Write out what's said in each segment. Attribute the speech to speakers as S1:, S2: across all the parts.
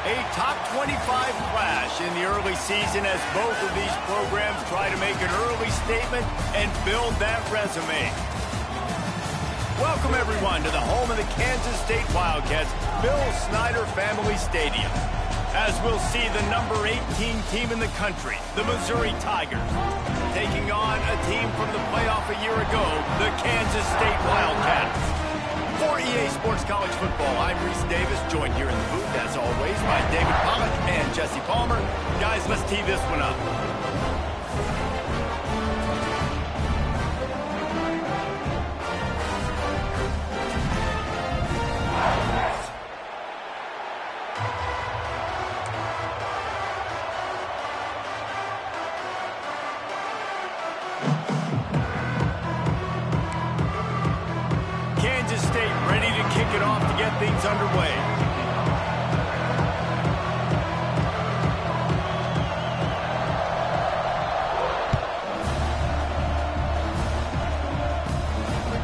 S1: A top 25 clash in the early season as both of these programs try to make an early statement and build that resume. Welcome, everyone, to the home of the Kansas State Wildcats, Bill Snyder Family Stadium. As we'll see the number 18 team in the country, the Miissouri Tigers, taking on a team from the playoff a year ago, the Kansas State Wildcats. For EA Sports College Football, I'm Reese Davis, joined here in the booth, as always, by David Pollack and Jesse Palmer. Guys, let's tee this one up. Kansas State ready to kick it off to get things underway.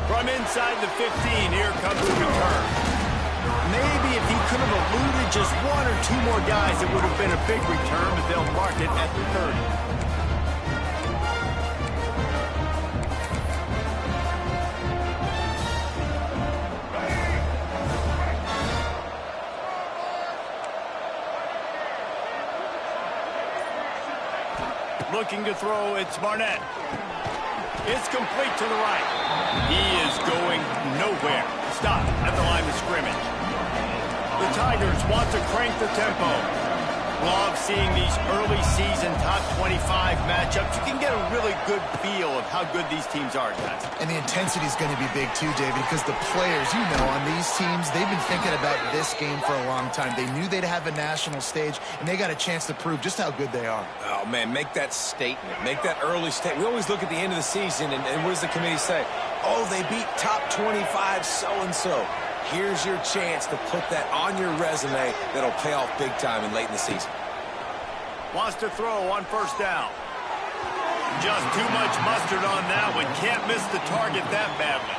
S1: From inside the 15, here comes the return. Maybe if he could have eluded just one or two more guys, it would have been a big return, but they'll mark it at the 30. Looking to throw, it's Barnett. It's complete to the right. He is going nowhere. Stop at the line of scrimmage. The Tigers want to crank the tempo. Love seeing these early season top 25 matchups. You can get a really good feel of how good these teams are, guys.
S2: And the intensity is going to be big too, David, because the players, you know, on these teams, they've been thinking about this game for a long time. They knew they'd have a national stage, and they got a chance to prove just how good they are.
S3: Oh, man, make that statement. Make that early statement. We always look at the end of the season, and what does the committee say? Oh, they beat top 25 so-and-so. Here's your chance to put that on your resume that'll pay off big time and late in the season.
S1: Wants to throw on first down. Just too much mustard on that one. Can't miss the target that badly.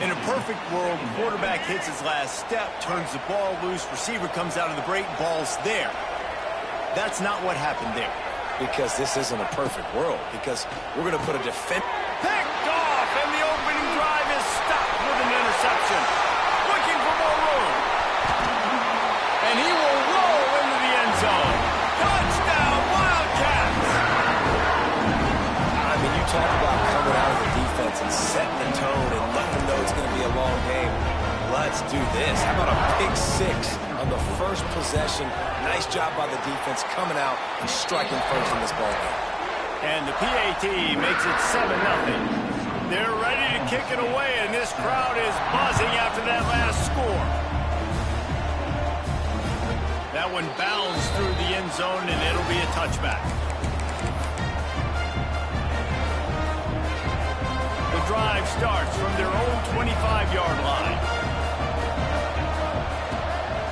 S1: In a perfect world, quarterback hits his last step, turns the ball loose, receiver comes out of the break, ball's there. That's not what happened there.
S3: Because this isn't a perfect world. Because we're going to put a defense.
S1: Picked off, and the opening drive is stopped with an interception. Looking for more room. And he will roll into the end zone. Touchdown, Wildcats!
S3: I mean, you talk about coming out of the defense and setting the tone and letting them know it's going to be a long game. Let's do this. How about a pick six on the first possession? Nice job by the defense coming out and striking first in this ball game.
S1: And the PAT makes it 7-0. They're ready to kick it away, and this crowd is buzzing after that last score. That one bounds through the end zone, and it'll be a touchback. The drive starts from their own 25-yard line.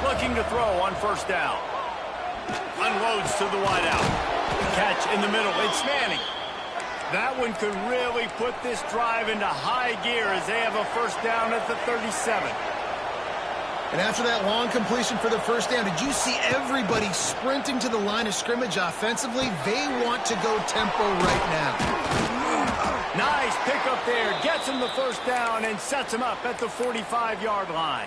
S1: Looking to throw on first down. Unloads to the wideout. Catch in the middle. It's Manning. That one could really put this drive into high gear as they have a first down at the 37.
S2: And after that long completion for the first down, did you see everybody sprinting to the line of scrimmage offensively? They want to go tempo right now.
S1: Nice pick up there. Gets him the first down and sets him up at the 45-yard line.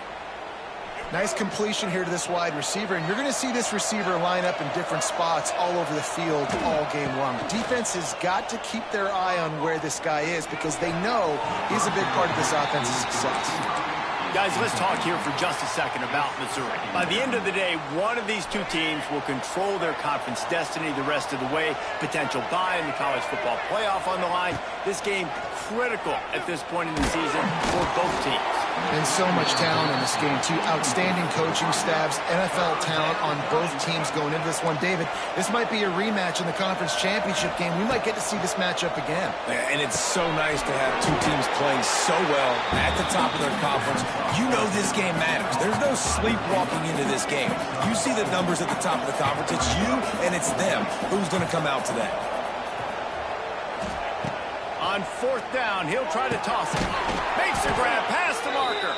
S2: Nice completion here to this wide receiver, and you're going to see this receiver line up in different spots all over the field all game long. The defense has got to keep their eye on where this guy is because they know he's a big part of this offense's success.
S1: Guys, let's talk here for just a second about Miissouri. By the end of the day, one of these two teams will control their conference destiny the rest of the way. Potential bye in the college football playoff on the line. This game critical at this point in the season for both teams.
S2: And so much talent in this game, too. Outstanding coaching staffs, NFL talent on both teams going into this one. David, this might be a rematch in the conference championship game. We might get to see this matchup again.
S3: And it's so nice to have two teams playing so well at the top of their conference. You know this game matters. There's no sleepwalking into this game. You see the numbers at the top of the conference. It's you and it's them. Who's going to come out today? On
S1: fourth down, he'll try to toss it. Makes the grab past the marker.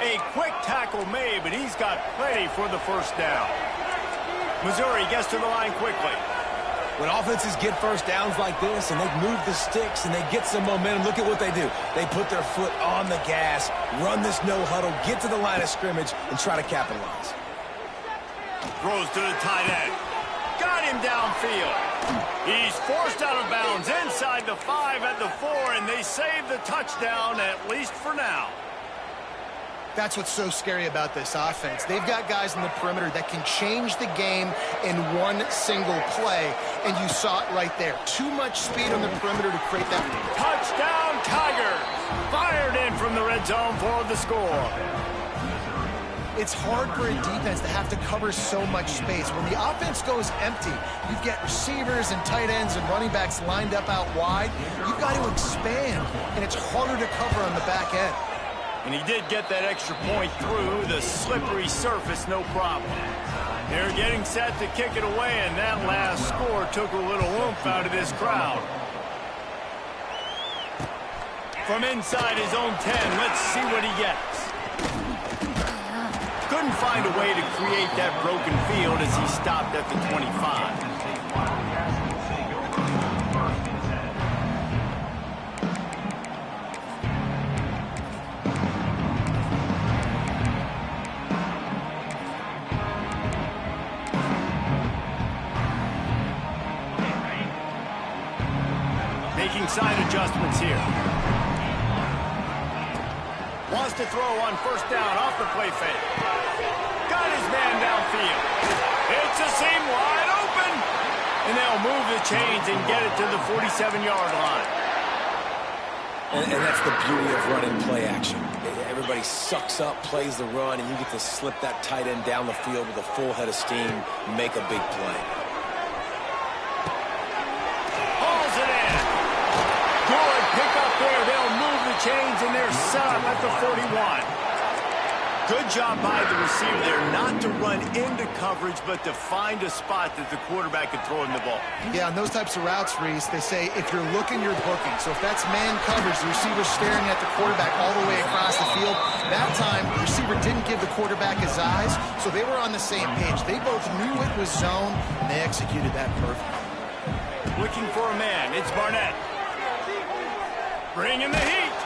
S1: A quick tackle made, but he's got plenty for the first down. Missouri gets to the line quickly.
S3: When offenses get first downs like this and they move the sticks and they get some momentum, look at what they do. They put their foot on the gas, run this no huddle, get to the line of scrimmage, and try to capitalize.
S1: Throws to the tight end. Got him downfield. He's forced out of bounds inside the 5 at the 4, and they save the touchdown, at least for now.
S2: That's what's so scary about this offense. They've got guys in the perimeter that can change the game in one single play, and you saw it right there. Too much speed on the perimeter to create that.
S1: Touchdown, Tigers! Fired in from the red zone for the score.
S2: It's hard for a defense to have to cover so much space. When the offense goes empty, you've got receivers and tight ends and running backs lined up out wide. You've got to expand, and it's harder to cover on the back end.
S1: And he did get that extra point through the slippery surface, no problem. They're getting set to kick it away, and that last score took a little oomph out of this crowd. From inside his own 10, let's see what he gets. Couldn't find a way to create that broken field as he stopped at the 25. Making side adjustments here. Wants to throw on first down off the play fake. Got his man downfield. It's a seam wide open. And they'll move the chains and get it to the 47-yard line.
S3: And that's the beauty of running play action. Everybody sucks up, plays the run, and you get to slip that tight end down the field with a full head of steam, make a big play.
S1: Hauls it in. Good pick up there. They'll move the chains, and they're set up at the 41. Good job by the receiver there not to run into coverage, but to find a spot that the quarterback can throw him the ball.
S2: Yeah, on those types of routes, Reese, they say if you're looking, you're booking. So if that's man coverage, the receiver's staring at the quarterback all the way across the field. That time, the receiver didn't give the quarterback his eyes, so they were on the same page. They both knew it was zone, and they executed that perfectly.
S1: Looking for a man. It's Barnett. Bringing the heat.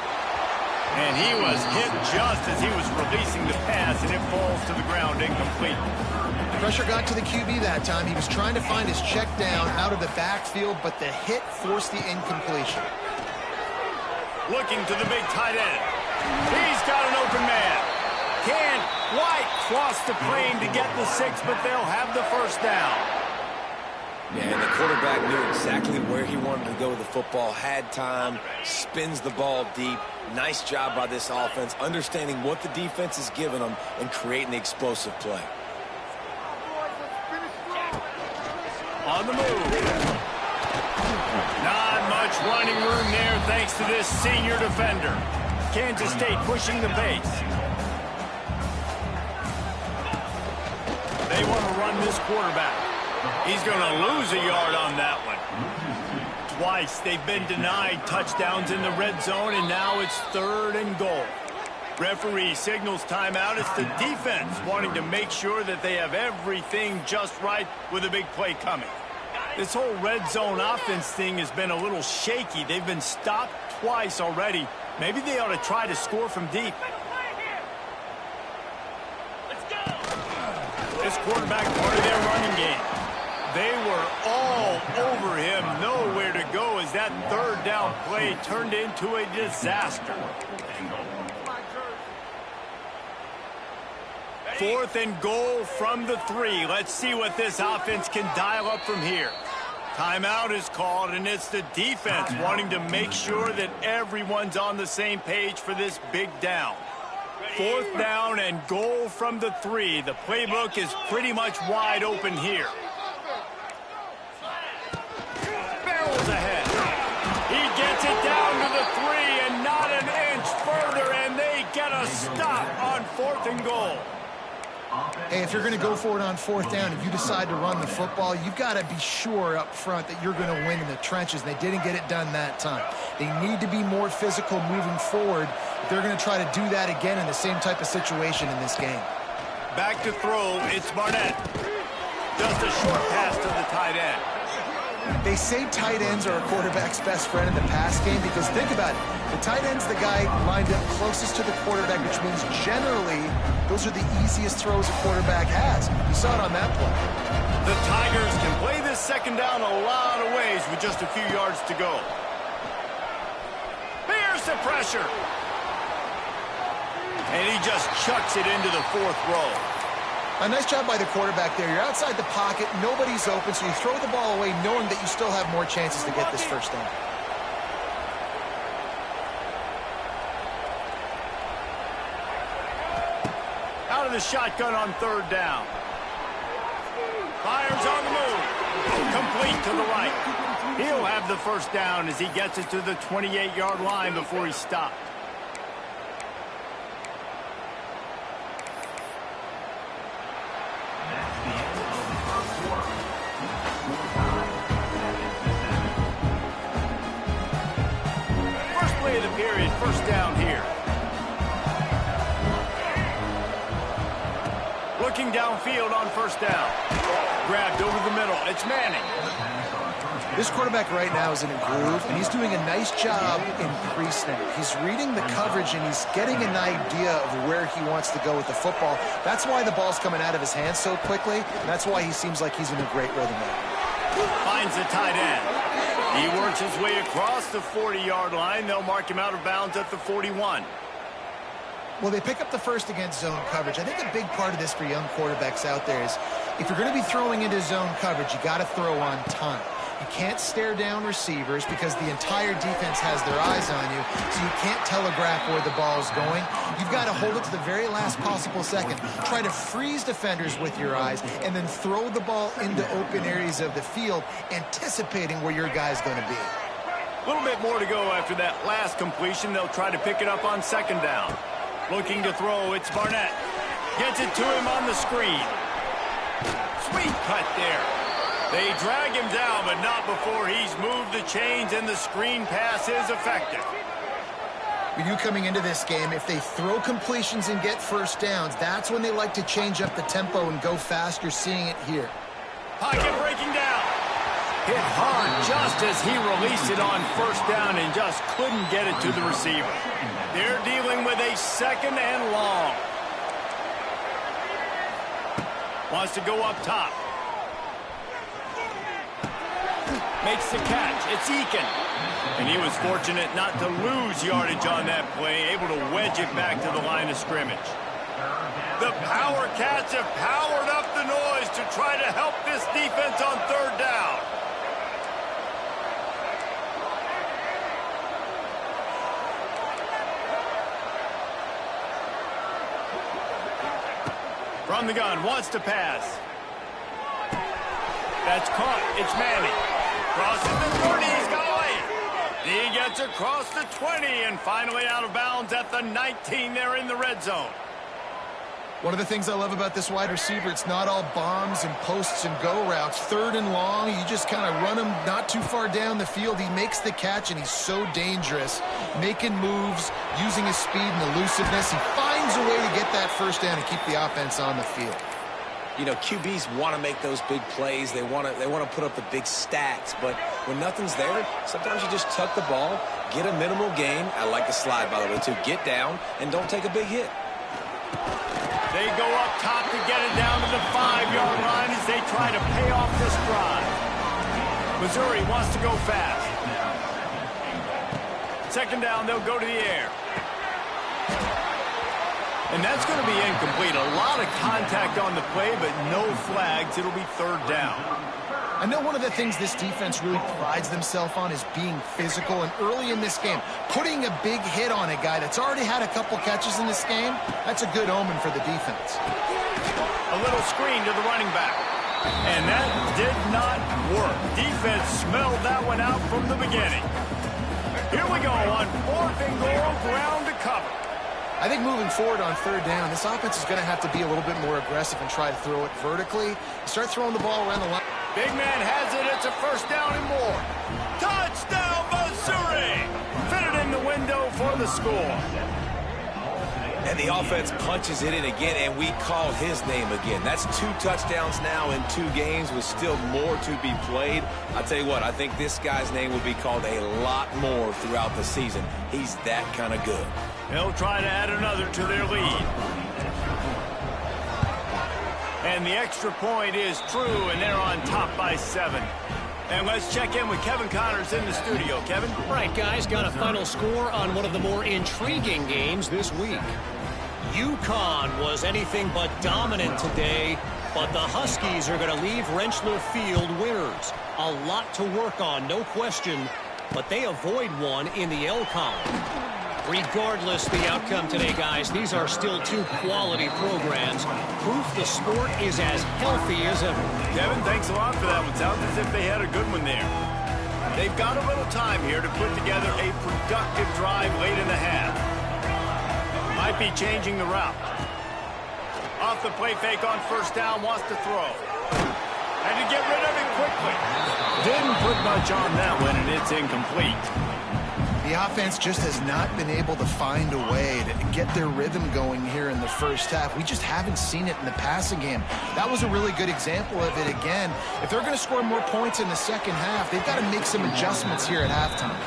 S1: And he was hit just as he was releasing the pass, and it falls to the ground incomplete.
S2: Pressure got to the QB that time. He was trying to find his check down out of the backfield, but the hit forced the incompletion.
S1: Looking to the big tight end. He's got an open man. Can't quite cross the plane to get the 6, but they'll have the first down.
S3: Yeah, and the quarterback knew exactly where he wanted to go with the football, had time, spins the ball deep. Nice job by this offense, understanding what the defense is giving them and creating the explosive play.
S1: On the move. Not much running room there thanks to this senior defender. Kansas State pushing the pace. They want to run this quarterback. He's going to lose a yard on that one. Twice they've been denied touchdowns in the red zone, and now it's 3rd and goal. Referee signals timeout. It's the defense wanting to make sure that they have everything just right with a big play coming. This whole red zone offense thing has been a little shaky. They've been stopped twice already. Maybe they ought to try to score from deep. This quarterback part of their running game. They were all over him, nowhere to go as that 3rd down play turned into a disaster. 4th and goal from the 3. Let's see what this offense can dial up from here. Timeout is called, and it's the defense wanting to make sure that everyone's on the same page for this big down. 4th down and goal from the 3. The playbook is pretty much wide open here. Barrels ahead. He gets it down to the 3 and not an inch further, and they get a stop on 4th and goal.
S2: Hey, if you're going to go for it on 4th down and you decide to run the football, you've got to be sure up front that you're going to win in the trenches. They didn't get it done that time. They need to be more physical moving forward if they're going to try to do that again in the same type of situation in this game.
S1: Back to throw, it's Barnett. Just a short pass to the tight end.
S2: They say tight ends are a quarterback's best friend in the pass game because think about it. The tight end's the guy lined up closest to the quarterback, which means generally those are the easiest throws a quarterback has. You saw it on that play.
S1: The Tigers can play this 2nd down a lot of ways with just a few yards to go. Here's the pressure. And he just chucks it into the 4th row.
S2: A nice job by the quarterback there. You're outside the pocket, nobody's open, so you throw the ball away knowing that you still have more chances to get this 1st down.
S1: Out of the shotgun on 3rd down. Fires on the move. Complete to the right. He'll have the 1st down as he gets it to the 28-yard line before he stopped. First play of the period, 1st down here. Looking downfield on 1st down. Grabbed over the middle. It's Manning.
S2: This quarterback right now is in a groove, and he's doing a nice job in pre-snap. He's reading the coverage, and he's getting an idea of where he wants to go with the football. That's why the ball's coming out of his hands so quickly, and that's why he seems like he's in a great rhythm now.
S1: Finds the tight end. He works his way across the 40-yard line. They'll mark him out of bounds at the 41.
S2: Well, they pick up the 1st against zone coverage. I think a big part of this for young quarterbacks out there is if you're going to be throwing into zone coverage, you got to throw on time. You can't stare down receivers because the entire defense has their eyes on you, so you can't telegraph where the ball is going. You've got to hold it to the very last possible second. Try to freeze defenders with your eyes and then throw the ball into open areas of the field, anticipating where your guy's going to be.
S1: A little bit more to go after that last completion. They'll try to pick it up on 2nd down. Looking to throw, it's Barnett. Gets it to him on the screen. Sweet cut there. They drag him down, but not before he's moved the chains and the screen pass is effective.
S2: With you coming into this game, if they throw completions and get 1st downs, that's when they like to change up the tempo and go fast. You're seeing it here.
S1: Pocket breaking down. Hit hard just as he released it on 1st down and just couldn't get it to the receiver. They're dealing with a 2nd and long. Wants to go up top. Makes the catch. It's Eakin. And he was fortunate not to lose yardage on that play, able to wedge it back to the line of scrimmage. The Power Cats have powered up the noise to try to help this defense on 3rd down. From the gun, wants to pass. That's caught. It's Manning. Crosses the 30, he's got away. He gets across the 20 and finally out of bounds at the 19 there in the red zone.
S2: One of the things I love about this wide receiver, it's not all bombs and posts and go routes. 3rd and long, you just kind of run him not too far down the field. He makes the catch, and he's so dangerous, making moves, using his speed and elusiveness. He finds a way to get that 1st down and keep the offense on the field.
S3: You know, QBs want to make those big plays. They want to put up the big stats. But when nothing's there, sometimes you just tuck the ball, get a minimal gain. I like the slide, by the way, too. Get down and don't take a big hit.
S1: They go up top to get it down to the 5-yard line as they try to pay off this drive. Miissouri wants to go fast. 2nd down, they'll go to the air. And that's going to be incomplete. A lot of contact on the play, but no flags. It'll be 3rd down.
S2: I know one of the things this defense really prides themselves on is being physical. And early in this game, putting a big hit on a guy that's already had a couple catches in this game, that's a good omen for the defense.
S1: A little screen to the running back. And that did not work. Defense smelled that one out from the beginning. Here we go on 4th and goal, ground to cover.
S2: I think moving forward on third down, this offense is going to have to be a little bit more aggressive and try to throw it vertically. Start throwing the ball around the line.
S1: Big man has it. It's a first down and more. Touchdown, Miissouri! Fitted in the window for the score.
S3: And the offense punches it in again, and we call his name again. That's 2 touchdowns now in 2 games with still more to be played. I'll tell you what, I think this guy's name will be called a lot more throughout the season. He's that kind of good.
S1: They'll try to add another to their lead. And the extra point is true, and they're on top by 7. And let's check in with Kevin Connors in the studio. Kevin?
S4: Right, guys, got a final score on one of the more intriguing games this week. UConn was anything but dominant today, but the Huskies are going to leave Rentschler Field winners. A lot to work on, no question, but they avoid one in the L column. Regardless the outcome today, guys, these are still 2 quality programs. Proof the sport is as healthy as ever.
S1: Kevin, thanks a lot for that one. Sounds as if they had a good one there. They've got a little time here to put together a productive drive late in the half. Might be changing the route. Off the play fake on first down, wants to throw. And to get rid of it quickly. Didn't put much on that one, and it's incomplete.
S2: The offense just has not been able to find a way to get their rhythm going here in the first half. We just haven't seen it in the passing game. That was a really good example of it again. If they're going to score more points in the second half, they've got to make some adjustments here at halftime.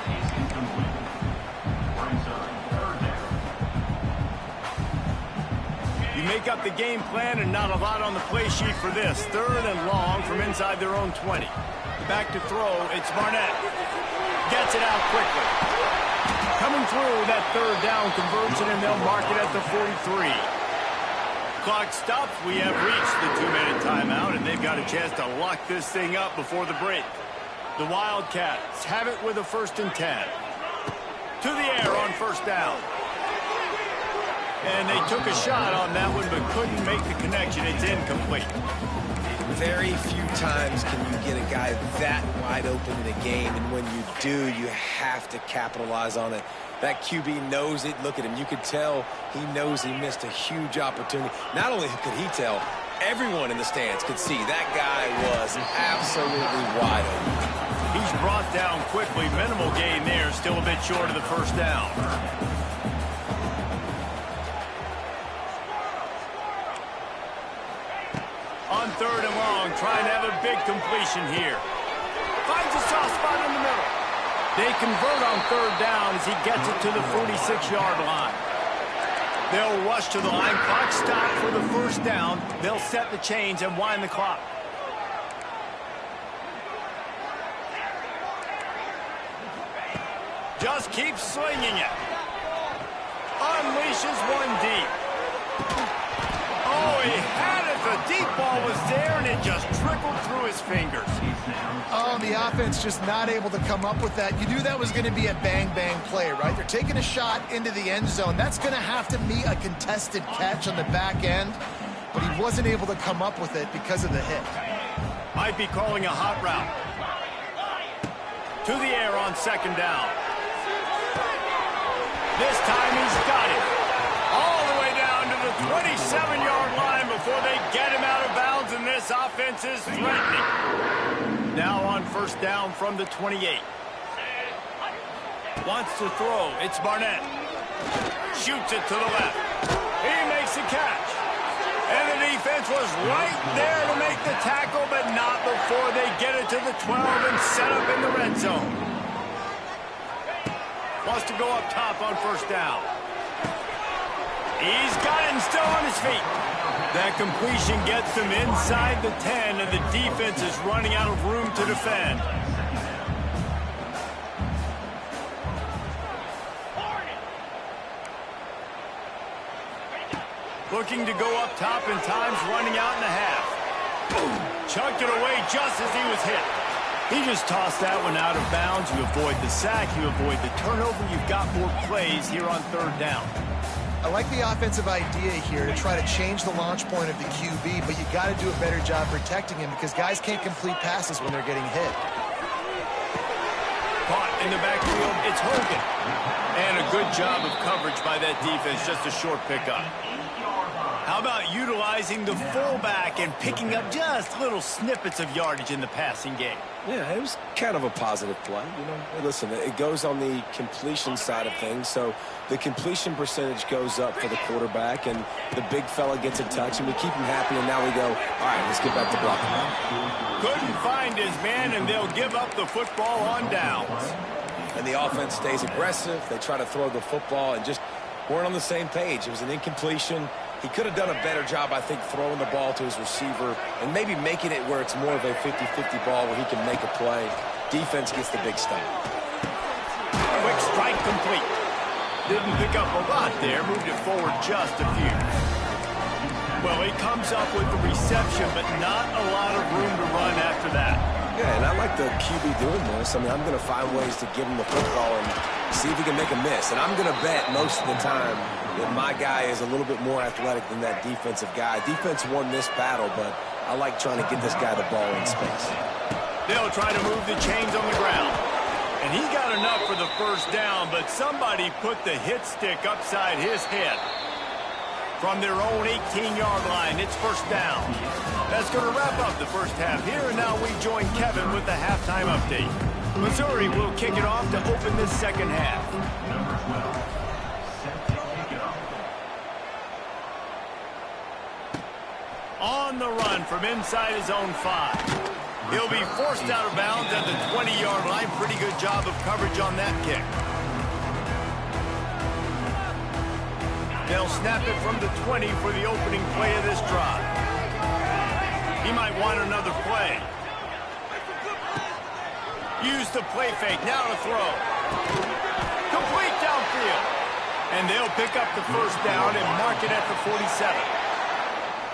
S1: You make up the game plan and not a lot on the play sheet for this. 3rd and long from inside their own 20. Back to throw, it's Barnett. Gets it out quickly. Coming through that 3rd down conversion, and they'll mark it at the 43. Clock stops. We have reached the 2-minute timeout, and they've got a chance to lock this thing up before the break. The Wildcats have it with a 1st and 10. To the air on first down. And they took a shot on that one, but couldn't make the connection. It's incomplete.
S3: Very few times can you get a guy that wide open in a game, and when you do, you have to capitalize on it. That QB knows it. Look at him. You could tell he knows he missed a huge opportunity. Not only could he tell, everyone in the stands could see that guy was absolutely wide open.
S1: He's brought down quickly. Minimal gain there. Still a bit short of the first down. On 3rd and long, trying to have a big completion here. Finds a soft spot in the middle. They convert on 3rd down as he gets it to the 46-yard line. They'll rush to the line. Clock stopped for the first down. They'll set the chains and wind the clock. Just keeps slinging it. Unleashes one deep. Oh, he had it. The deep ball was there, and it just trickled through his fingers.
S2: Oh, the offense just not able to come up with that. You knew that was going to be a bang-bang play, right? They're taking a shot into the end zone. That's going to have to be a contested catch on the back end, but he wasn't able to come up with it because of the hit.
S1: Might be calling a hot route. To the air on 2nd down. This time he's got it. All the way down to the 27-yard line before they get him out of bounds, and this offense is threatening. Now on first down from the 28. Wants to throw. It's Barnett. Shoots it to the left. He makes the catch. And the defense was right there to make the tackle, but not before they get it to the 12 and set up in the red zone. Wants to go up top on first down. He's got it and still on his feet. That completion gets them inside the 10, and the defense is running out of room to defend. Looking to go up top, and time's running out in the half. Chucked it away just as he was hit. He just tossed that one out of bounds. You avoid the sack, you avoid the turnover. You've got more plays here on 3rd down.
S2: I like the offensive idea here to try to change the launch point of the QB, but you got to do a better job protecting him because guys can't complete passes when they're getting hit.
S1: Caught in the backfield, it's Hogan. And a good job of coverage by that defense, just a short pickup. How about utilizing the fullback and picking up just little snippets of yardage in the passing game?
S3: Yeah, it was kind of a positive play. You know, hey, listen, it goes on the completion side of things, so the completion percentage goes up for the quarterback, and the big fella gets a touch, and we keep him happy, and now we go, all right, let's get back to blocking.
S1: Couldn't find his man, and they'll give up the football on downs.
S3: And the offense stays aggressive. They try to throw the football and just weren't on the same page. It was an incompletion. He could have done a better job, I think, throwing the ball to his receiver and maybe making it where it's more of a 50-50 ball where he can make a play. Defense gets the big stop.
S1: Quick strike complete. Didn't pick up a lot there. Moved it forward just a few. Well, he comes up with the reception, but not a lot of room to run after that.
S3: Yeah, and I like the QB doing this. I mean, I'm going to find ways to give him the football and see if he can make a miss. And I'm going to bet most of the time that my guy is a little bit more athletic than that defensive guy. Defense won this battle, but I like trying to get this guy the ball in space.
S1: They'll try to move the chains on the ground. And he got enough for the first down, but somebody put the hit stick upside his head. From their own 18-yard line, it's first down. That's going to wrap up the first half here, and now we join Kevin with the halftime update. Missouri will kick it off to open this second half. On the run from inside his own 5. He'll be forced out of bounds at the 20-yard line. Pretty good job of coverage on that kick. They'll snap it from the 20 for the opening play of this drive. He might want another play. Use the play fake. Now to throw. Complete downfield. And they'll pick up the first down and mark it at the 47.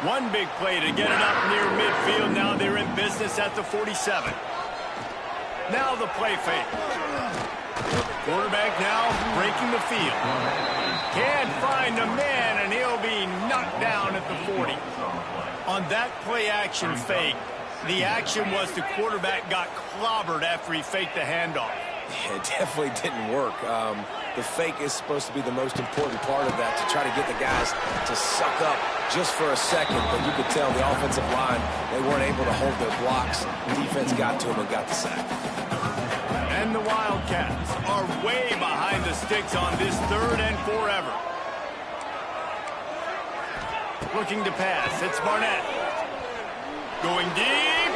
S1: One big play to get it up near midfield. Now they're in business at the 47. Now the play fake. Quarterback now breaking the field. Can't find a man, and he'll be knocked down at the 40. On that play-action fake, the action was the quarterback got clobbered after he faked the handoff.
S3: It definitely didn't work. The fake is supposed to be the most important part of that, to try to get the guys to suck up just for a second. But you could tell the offensive line, they weren't able to hold their blocks. Defense got to them and got the sack.
S1: And the Wildcats are way behind the sticks on this 3rd and forever. Looking to pass. It's Barnett. Going deep.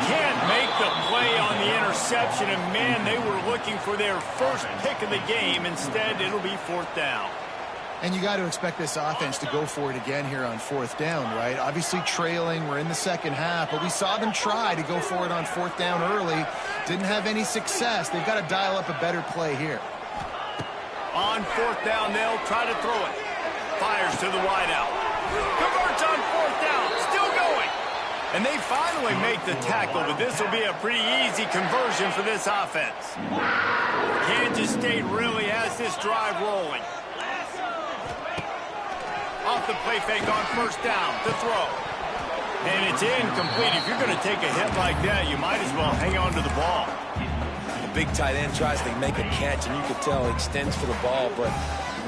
S1: Can't make the play on the interception. And, man, they were looking for their first pick of the game. Instead, it'll be 4th down.
S2: And you got to expect this offense to go for it again here on 4th down, right? Obviously trailing, we're in the second half, but we saw them try to go for it on 4th down early. Didn't have any success. They've got to dial up a better play here.
S1: On 4th down, they'll try to throw it. Fires to the wideout. Converts on 4th down. Still going. And they finally make the tackle, but this will be a pretty easy conversion for this offense. Kansas State really has this drive rolling. Off the play fake on 1st down to throw. And it's incomplete. If you're going to take a hit like that, you might as well hang on to the ball.
S3: The big tight end tries to make a catch, and you could tell he extends for the ball, but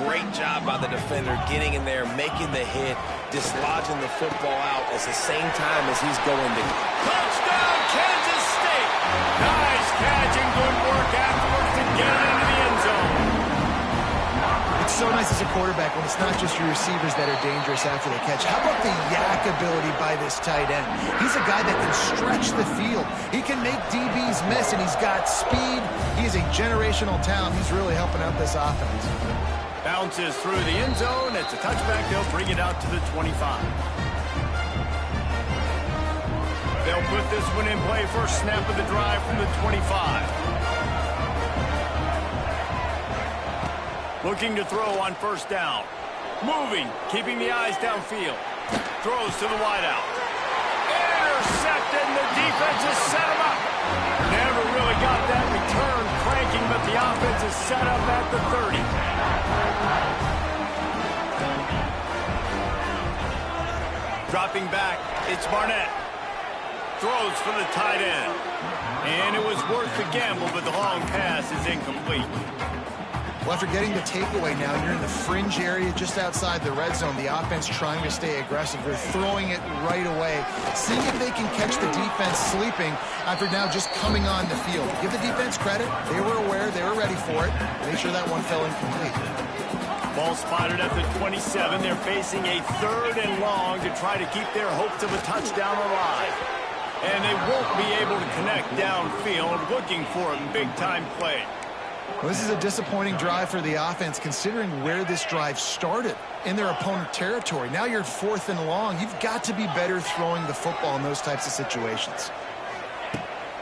S3: great job by the defender getting in there, making the hit, dislodging the football out at the same time as he's going to.
S1: Touchdown, Kansas State! Nice catch and good work afterwards to get it into the end zone.
S2: It's so nice as a quarterback when it's not just your receivers that are dangerous after the catch. How about the yak ability by this tight end? He's a guy that can stretch the field. He can make DBs miss, and he's got speed. He is a generational talent. He's really helping out this offense.
S1: Bounces through the end zone. It's a touchback. They'll bring it out to the 25. They'll put this one in play. First snap of the drive from the 25. Looking to throw on 1st down. Moving, keeping the eyes downfield. Throws to the wideout. Intercepted, and the defense has set him up. Never really got that return cranking, but the offense is set up at the 30. Dropping back, it's Barnett. throws for the tight end. And it was worth the gamble, but the long pass is incomplete.
S2: Well, after getting the takeaway now, you're in the fringe area just outside the red zone. The offense trying to stay aggressive. They're throwing it right away, seeing if they can catch the defense sleeping after now just coming on the field. Give the defense credit. They were aware. They were ready for it. Make sure that one fell incomplete.
S1: Ball spotted at the 27. They're facing a 3rd and long to try to keep their hopes of a touchdown alive. And they won't be able to connect downfield, looking for a big-time play.
S2: Well, this is a disappointing drive for the offense, considering where this drive started, in their opponent territory. Now you're 4th and long. You've got to be better throwing the football in those types of situations.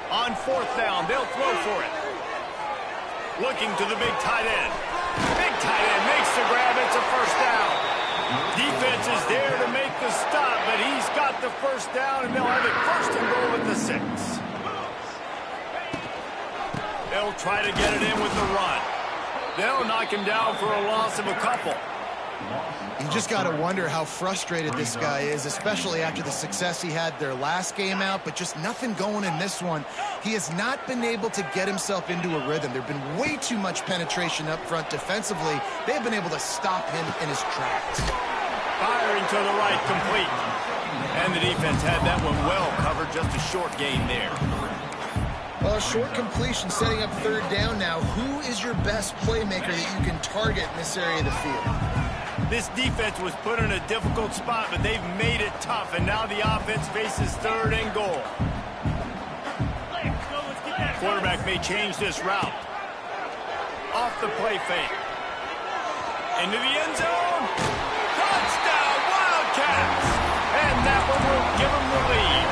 S1: On 4th down, they'll throw for it. Looking to the big tight end. Big tight end makes the grab. It's a 1st down. Defense is there to make the stop, but he's got the 1st down, and they'll have it 1st and goal at the 6. They'll try to get it in with the run. They'll knock him down for a loss of a couple.
S2: You just got to wonder how frustrated this guy is, especially after the success he had their last game out, but just nothing going in this one. He has not been able to get himself into a rhythm. There's been way too much penetration up front defensively. They've been able to stop him in his tracks.
S1: Firing to the right, complete. And the defense had that one well covered, just a short gain there.
S2: Well, a short completion setting up 3rd down now. Who is your best playmaker that you can target in this area of the field?
S1: This defense was put in a difficult spot, but they've made it tough, and now the offense faces 3rd and goal. Quarterback may change this route. Off the play fake. Into the end zone. Touchdown, Wildcats! And that one will give them the lead.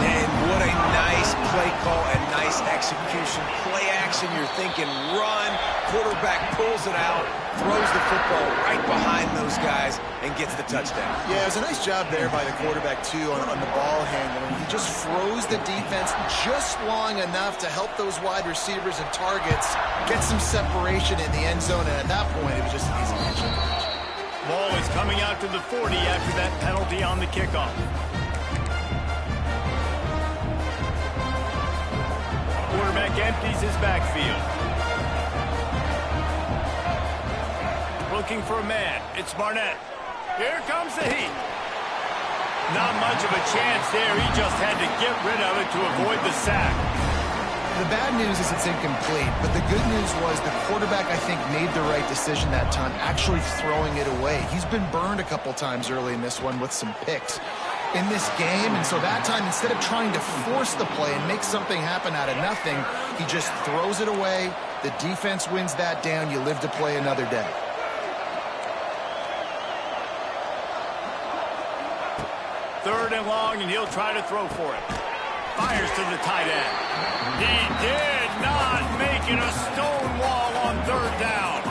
S3: And what a nice play call and nice execution. Play action, you're thinking run. Quarterback pulls it out, throws the football right behind those guys, and gets the touchdown.
S2: Yeah, it was a nice job there by the quarterback, too, on the ball handling. He just froze the defense just long enough to help those wide receivers and targets get some separation in the end zone, and at that point, it was just an easy catch.
S1: Ball is coming out to the 40 after that penalty on the kickoff. Quarterback empties his backfield. Looking for a man. It's Barnett. Here comes the heat. Not much of a chance there. He just had to get rid of it to avoid the sack.
S2: The bad news is it's incomplete, but the good news was the quarterback, I think, made the right decision that time, actually throwing it away. He's been burned a couple times early in this one with some picks in this game, and so that time, instead of trying to force the play and make something happen out of nothing, he just throws it away. The defense wins that down. You live to play another day.
S1: Third and long, and he'll try to throw for it. Fires to the tight end. He did not make it a stone wall on 3rd down.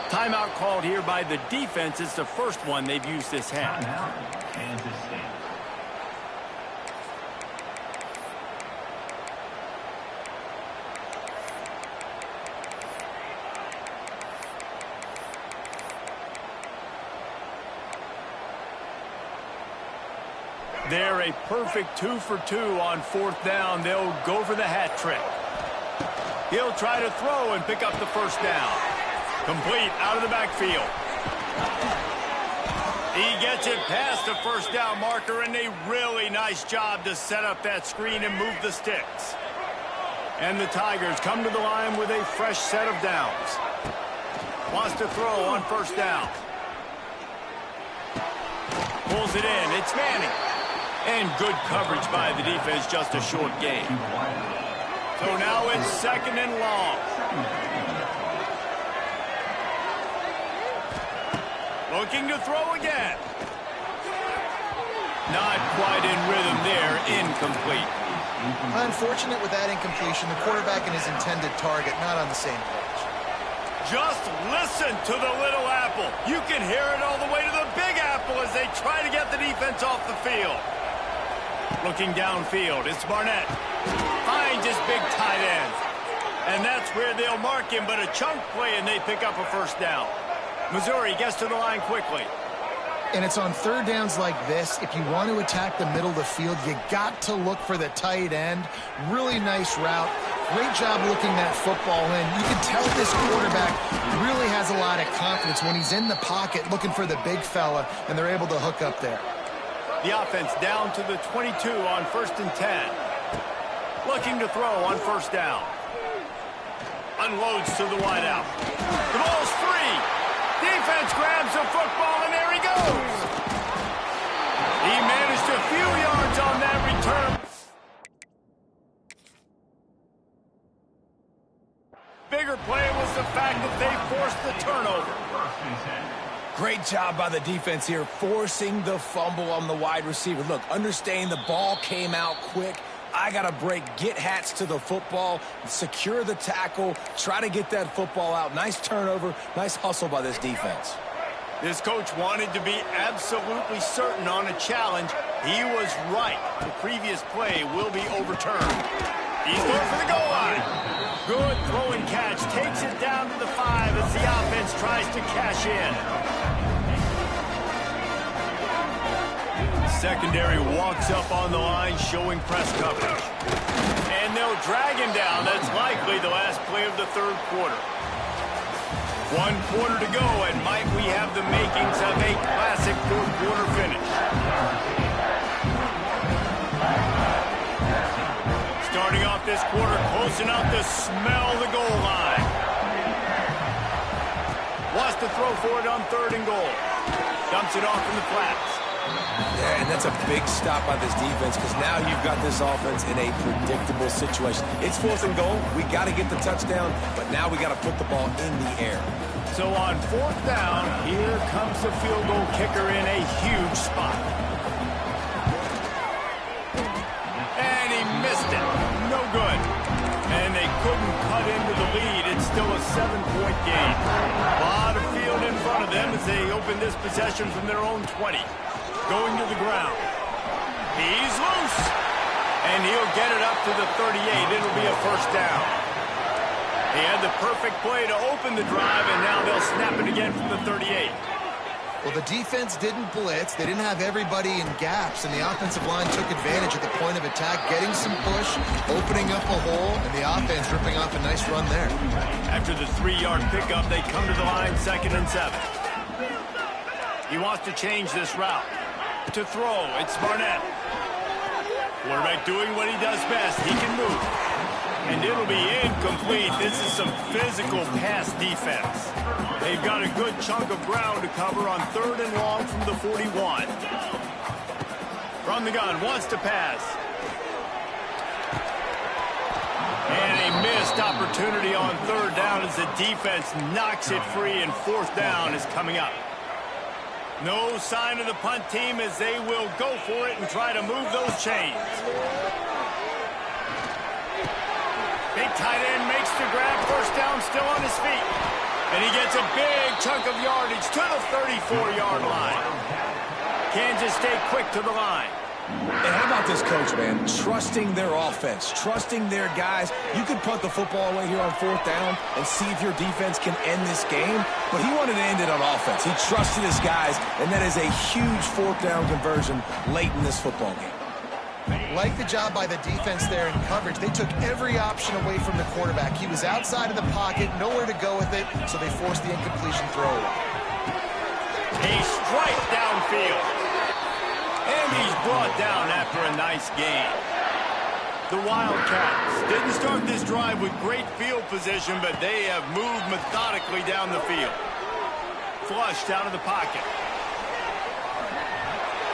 S1: Timeout called here by the defense. It's the first one they've used this half.
S5: Kansas State.
S1: They're a perfect 2 for 2 on 4th down. They'll go for the hat trick. He'll try to throw and pick up the 1st down. Complete out of the backfield. He gets it past the 1st down marker, and a really nice job to set up that screen and move the sticks. And the Tigers come to the line with a fresh set of downs. Wants to throw on 1st down. Pulls it in. It's Manning. And good coverage by the defense, just a short gain. So now it's 2nd and long. Looking to throw again. Not quite in rhythm there, incomplete.
S2: Unfortunate with that incompletion, the quarterback and his intended target not on the same page.
S1: Just listen to the little apple. You can hear it all the way to the big apple as they try to get the defense off the field. Looking downfield, it's Barnett. Finds his big tight end. And that's where they'll mark him, but a chunk play, and they pick up a first down. Missouri gets to the line quickly.
S2: And it's on third downs like this. If you want to attack the middle of the field, you got to look for the tight end. Really nice route. Great job looking that football in. You can tell this quarterback really has a lot of confidence when he's in the pocket looking for the big fella, and they're able to hook up there.
S1: The offense down to the 22 on 1st and 10. Looking to throw on first down. Unloads to the wideout. The ball's free. Defense grabs the football, and there he goes. He managed a few yards on that return. Bigger play was the fact that they forced the turnover.
S3: Great job by the defense here, forcing the fumble on the wide receiver. Look, understand the ball came out quick. I got to break, get hats to the football, secure the tackle, try to get that football out. Nice turnover, nice hustle by this defense.
S1: This coach wanted to be absolutely certain on a challenge. He was right. The previous play will be overturned. He's going for the goal line. Good throw and catch. Takes it down to the 5 as the offense tries to cash in. Secondary walks up on the line, showing press coverage. And they'll drag him down. That's likely the last play of the third quarter. 1 quarter to go, and might we have the makings of a classic fourth quarter finish. Starting off this quarter, close enough to smell the goal line. Wants to throw for it on 3rd and goal. Dumps it off in the flats.
S3: Yeah, and that's a big stop by this defense because now you've got this offense in a predictable situation. It's 4th and goal. We got to get the touchdown, but now we got to put the ball in the air.
S1: So on 4th down, here comes the field goal kicker in a huge spot. And he missed it. No good. And they couldn't cut into the lead. It's still a 7-point game. A lot of field in front of them as they open this possession from their own 20. Going to the ground. He's loose. And he'll get it up to the 38. It'll be a first down. He had the perfect play to open the drive, and now they'll snap it again from the 38.
S2: Well, the defense didn't blitz. They didn't have everybody in gaps, and the offensive line took advantage at the point of attack, getting some push, opening up a hole, and the offense ripping off a nice run there.
S1: After the 3-yard pickup, they come to the line 2nd and 7. He wants to change this route. To throw, it's Barnett. Quarterback doing what he does best. He can move. And it'll be incomplete. This is some physical pass defense. They've got a good chunk of ground to cover on 3rd and long from the 41. From the gun, wants to pass. And a missed opportunity on 3rd down as the defense knocks it free, and 4th down is coming up. No sign of the punt team as they will go for it and try to move those chains. Big tight end makes the grab. First down, still on his feet. And he gets a big chunk of yardage to the 34-yard line. Kansas State quick to the line.
S3: And how about this coach, man? Trusting their offense, trusting their guys. You could punt the football away here on 4th down and see if your defense can end this game, but he wanted to end it on offense. He trusted his guys, and that is a huge 4th down conversion late in this football game.
S2: Like the job by the defense there in coverage. They took every option away from the quarterback. He was outside of the pocket, nowhere to go with it, so they forced the incompletion throw.
S1: A strike downfield. And he's brought down after a nice game. The Wildcats didn't start this drive with great field position, but they have moved methodically down the field. Flushed out of the pocket.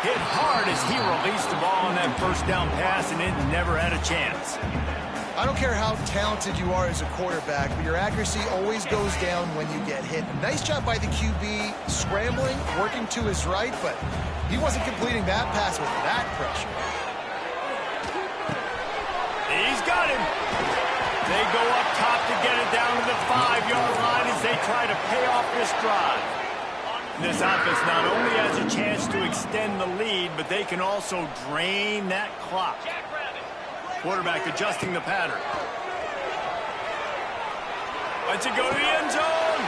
S1: Hit hard as he released the ball on that first down pass, and it never had a chance.
S2: I don't care how talented you are as a quarterback, but your accuracy always goes down when you get hit. Nice job by the QB, scrambling, working to his right, but he wasn't completing that pass with that pressure.
S1: He's got him. They go up top to get it down to the 5-yard line as they try to pay off this drive. This offense not only has a chance to extend the lead, but they can also drain that clock. Quarterback adjusting the pattern. Lets it go to the end zone.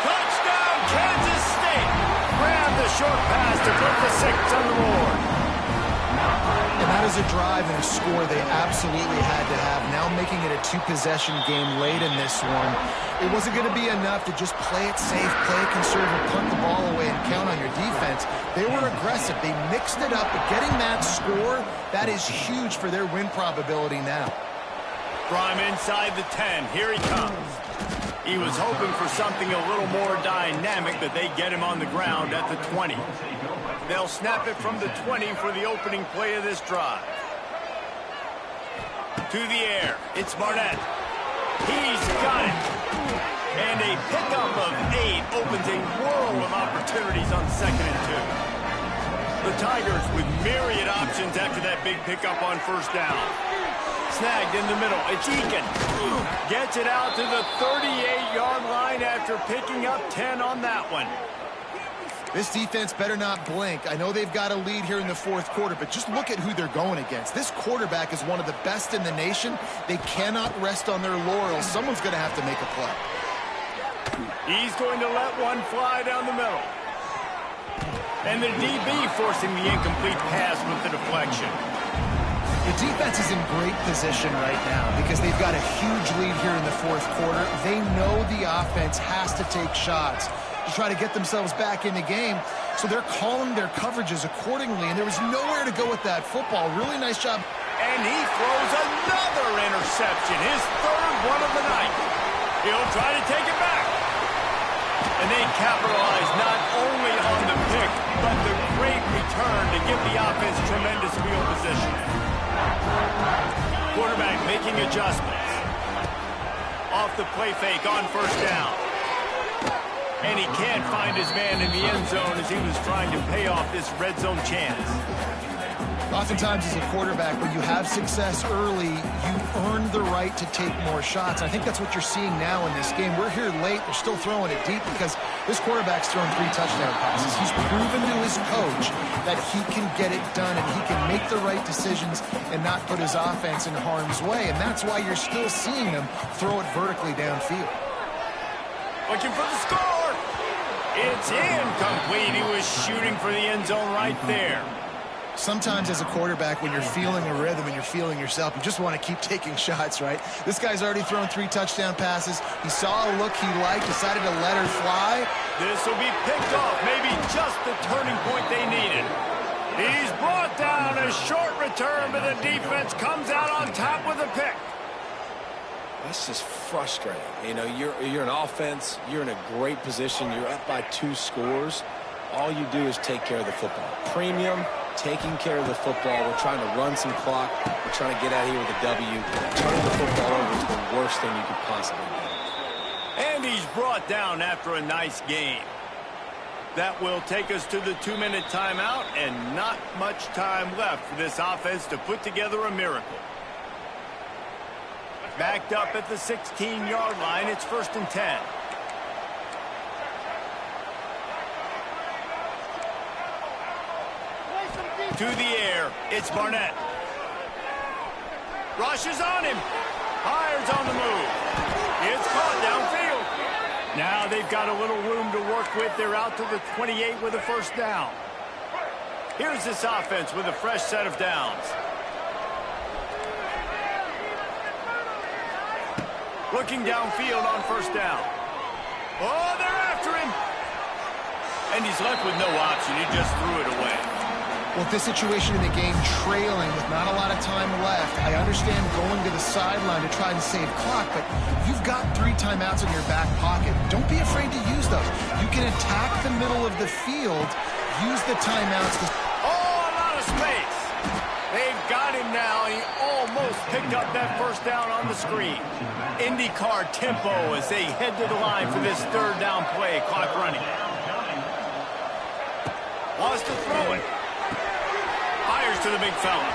S1: Touchdown, Kansas State. Grab the short pass to put the 6 on the board.
S2: And that is a drive and a score they absolutely had to have. Now making it a 2-possession game late in this one. It wasn't going to be enough to just play it safe, play it conservative, punt the ball away, and count on your defense. They were aggressive. They mixed it up, but getting that score, that is huge for their win probability now.
S1: From inside the 10, here he comes. He was hoping for something a little more dynamic, but they get him on the ground at the 20. They'll snap it from the 20 for the opening play of this drive. To the air, it's Barnett. He's got it. And a pickup of 8 opens a world of opportunities on 2nd and 2. The Tigers with myriad options after that big pickup on 1st down. Snagged in the middle. It's Eakin. Gets it out to the 38-yard line after picking up 10 on that one.
S2: This defense better not blink. I know they've got a lead here in the 4th quarter, but just look at who they're going against. This quarterback is one of the best in the nation. They cannot rest on their laurels. Someone's going to have to make a play.
S1: He's going to let one fly down the middle. And the DB forcing the incomplete pass with the deflection.
S2: The defense is in great position right now because they've got a huge lead here in the 4th quarter. They know the offense has to take shots to try to get themselves back in the game. So they're calling their coverages accordingly, and there was nowhere to go with that football. Really nice job.
S1: And he throws another interception, his 3rd one of the night. He'll try to take it back. And they capitalize not only on the pick, but the great return to give the offense tremendous field position. Quarterback making adjustments. Off the play fake on 1st down. And he can't find his man in the end zone as he was trying to pay off this red zone chance.
S2: Oftentimes as a quarterback, when you have success early, you earn the right to take more shots. I think that's what you're seeing now in this game. We're here late. They're still throwing it deep because this quarterback's thrown 3 touchdown passes. He's proven to his coach that he can get it done and he can make the right decisions and not put his offense in harm's way. And that's why you're still seeing him throw it vertically downfield.
S1: Looking for the score. It's incomplete. He was shooting for the end zone right there.
S2: Sometimes as a quarterback, when you're feeling a rhythm and you're feeling yourself, you just want to keep taking shots, right? This guy's already thrown 3 touchdown passes. He saw a look he liked, decided to let her fly.
S1: This will be picked off, maybe just the turning point they needed. He's brought down, a short return, but the defense comes out on top with a pick.
S3: That's just frustrating. You know, you're an offense. You're in a great position. You're up by 2 scores. All you do is take care of the football. Premium, taking care of the football. We're trying to run some clock. We're trying to get out of here with a W. Turning the football over is the worst thing you could possibly do.
S1: And he's brought down after a nice game. That will take us to the 2-minute timeout, and not much time left for this offense to put together a miracle. Backed up at the 16-yard line, it's 1st and 10. To the air, it's Barnett. Rushes on him. Fires on the move. It's caught downfield. Now they've got a little room to work with. They're out to the 28 with a 1st down. Here's this offense with a fresh set of downs. Looking downfield on 1st down. Oh, they're after him. And he's left with no option. He just threw it away.
S2: Well, this situation in the game, trailing with not a lot of time left, I understand going to the sideline to try and save clock, but you've got 3 timeouts in your back pocket. Don't be afraid to use those. You can attack the middle of the field, use the timeouts.
S1: Oh, a lot of space. They've got him now, and he almost picked up that 1st down on the screen. IndyCar tempo as they head to the line for this 3rd down play. Clock running. Wants to throw it. Fires to the big fella.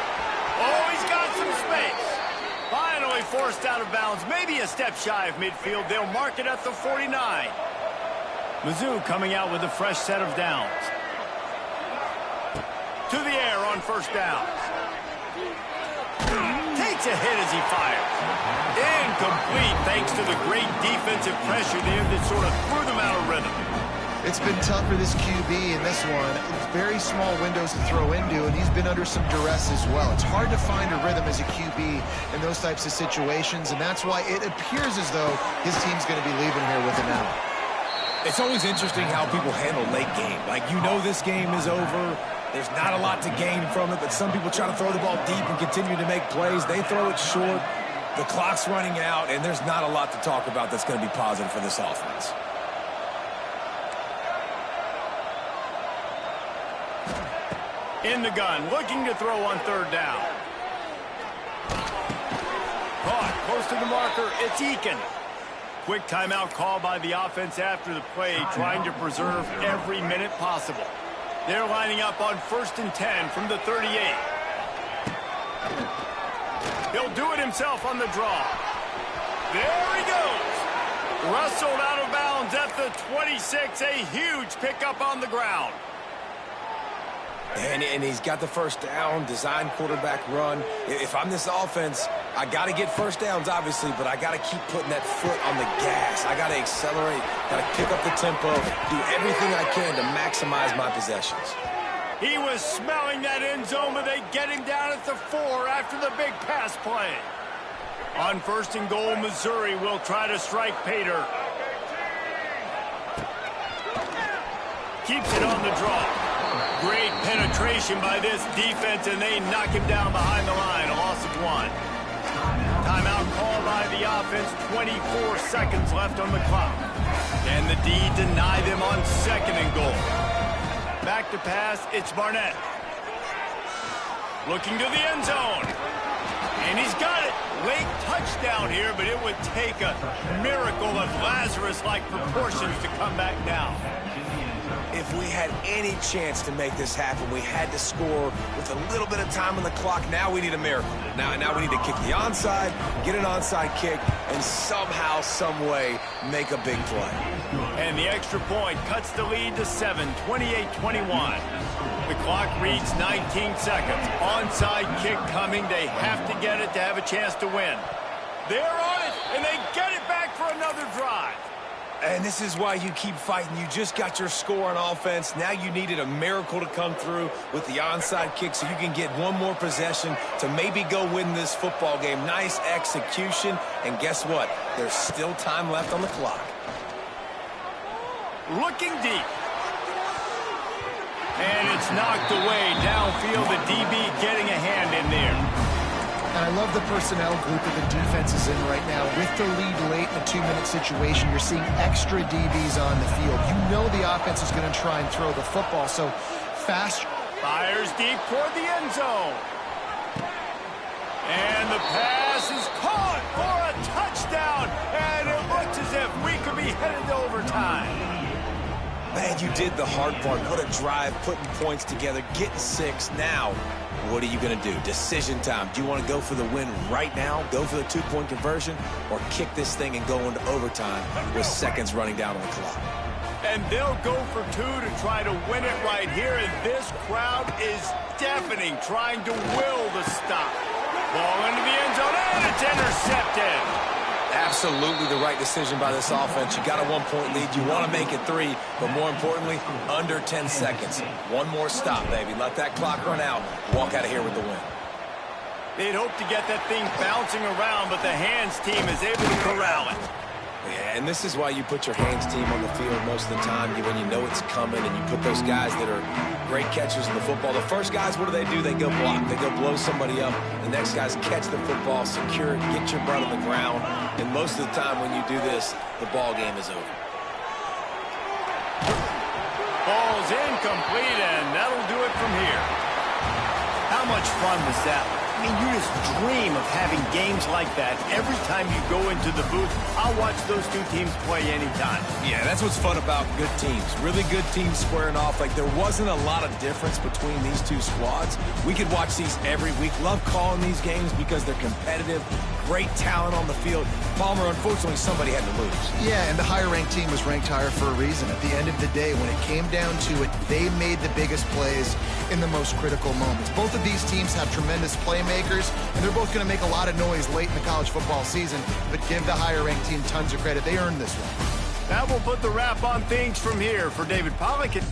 S1: Oh, he's got some space. Finally forced out of bounds. Maybe a step shy of midfield. They'll mark it at the 49. Mizzou coming out with a fresh set of downs. To the air on 1st down. Takes a hit as he fires. Incomplete thanks to the great defense defensive pressure there that sort of threw them out of rhythm.
S2: It's been tough for this QB in this one. Very small windows to throw into, and he's been under some duress as well. It's hard to find a rhythm as a QB in those types of situations, and that's why it appears as though his team's going to be leaving here with an out.
S3: It's always interesting how people handle late game. Like, you know this game is over. There's not a lot to gain from it, but some people try to throw the ball deep and continue to make plays. They throw it short. The clock's running out, and there's not a lot to talk about that's going to be positive for this offense.
S1: In the gun, looking to throw on third down. Caught, close to the marker, it's Eakin. Quick timeout call by the offense after the play, trying to preserve every minute possible. They're lining up on 1st and 10 from the 38. He'll do it himself on the draw. There he goes. Wrestled out of bounds at the 26, a huge pickup on the ground.
S3: And he's got the first down, design quarterback run. If I'm this offense, I got to get first downs, obviously, but I got to keep putting that foot on the gas. I got to accelerate, got to pick up the tempo, do everything I can to maximize my possessions.
S1: He was smelling that end zone, but they get him down at the 4 after the big pass play. On 1st and goal, Missouri will try to strike Pater. Keeps it on the draw. Great penetration by this defense, and they knock him down behind the line. A loss of 1. Timeout called by the offense. 24 seconds left on the clock. Can the D deny them on 2nd and goal? Back to pass, it's Barnett. Looking to the end zone. And he's got it. Late touchdown here, but it would take a miracle of Lazarus-like proportions to come back down.
S3: If we had any chance to make this happen, we had to score with a little bit of time on the clock. Now we need a miracle. Now we need to kick the onside, get an onside kick, and somehow, some way, make a big play.
S1: And the extra point cuts the lead to 7, 28-21. The clock reads 19 seconds. Onside kick coming. They have to get it to have a chance to win. They're on it, and they get it back for another drive.
S3: And this is why you keep fighting. You just got your score on offense. Now you needed a miracle to come through with the onside kick so you can get one more possession to maybe go win this football game. Nice execution. And guess what? There's still time left on the clock.
S1: Looking deep. And it's knocked away downfield. The DB getting a hand in there.
S2: And I love the personnel group that the defense is in right now. With the lead late in a 2-minute situation, you're seeing extra DBs on the field. You know the offense is going to try and throw the football, so fast.
S1: Fires deep toward the end zone. And the pass is caught for a touchdown. And it looks as if we could be headed to overtime.
S3: Man, you did the hard part. What a drive, putting points together, getting 6. Now, what are you going to do? Decision time. Do you want to go for the win right now, go for the 2-point conversion, or kick this thing and go into overtime with seconds running down on the clock?
S1: And they'll go for 2 to try to win it right here, and this crowd is deafening, trying to will the stop. Ball into the end zone, and it's intercepted.
S3: Absolutely the right decision by this offense. You got a 1-point lead. You want to make it 3, but more importantly, under 10 seconds. One more stop, baby. Let that clock run out. Walk out of here with the win.
S1: They'd hope to get that thing bouncing around, but the hands team is able to corral it.
S3: Yeah, and this is why you put your hands team on the field most of the time when you know it's coming, and you put those guys that are great catchers in the football. The first guys, what do? They go block. They go blow somebody up. The next guys catch the football, secure it, get your butt on the ground. And most of the time when you do this, the ball game is over.
S1: Ball's incomplete, and that'll do it from here. How much fun was that? I mean, you just dream of having games like that every time you go into the booth. I'll watch those two teams play anytime.
S3: Yeah, that's what's fun about good teams. Really good teams squaring off. Like, there wasn't a lot of difference between these two squads. We could watch these every week. Love calling these games because they're competitive. Great talent on the field. Palmer, unfortunately, somebody had to lose.
S2: Yeah, and the higher-ranked team was ranked higher for a reason. At the end of the day, when it came down to it, they made the biggest plays in the most critical moments. Both of these teams have tremendous playmakers. playmakers, and they're both going to make a lot of noise late in the college football season, but give the higher-ranked team tons of credit. They earned this one.
S1: That will put the wrap on things from here for David Pollack.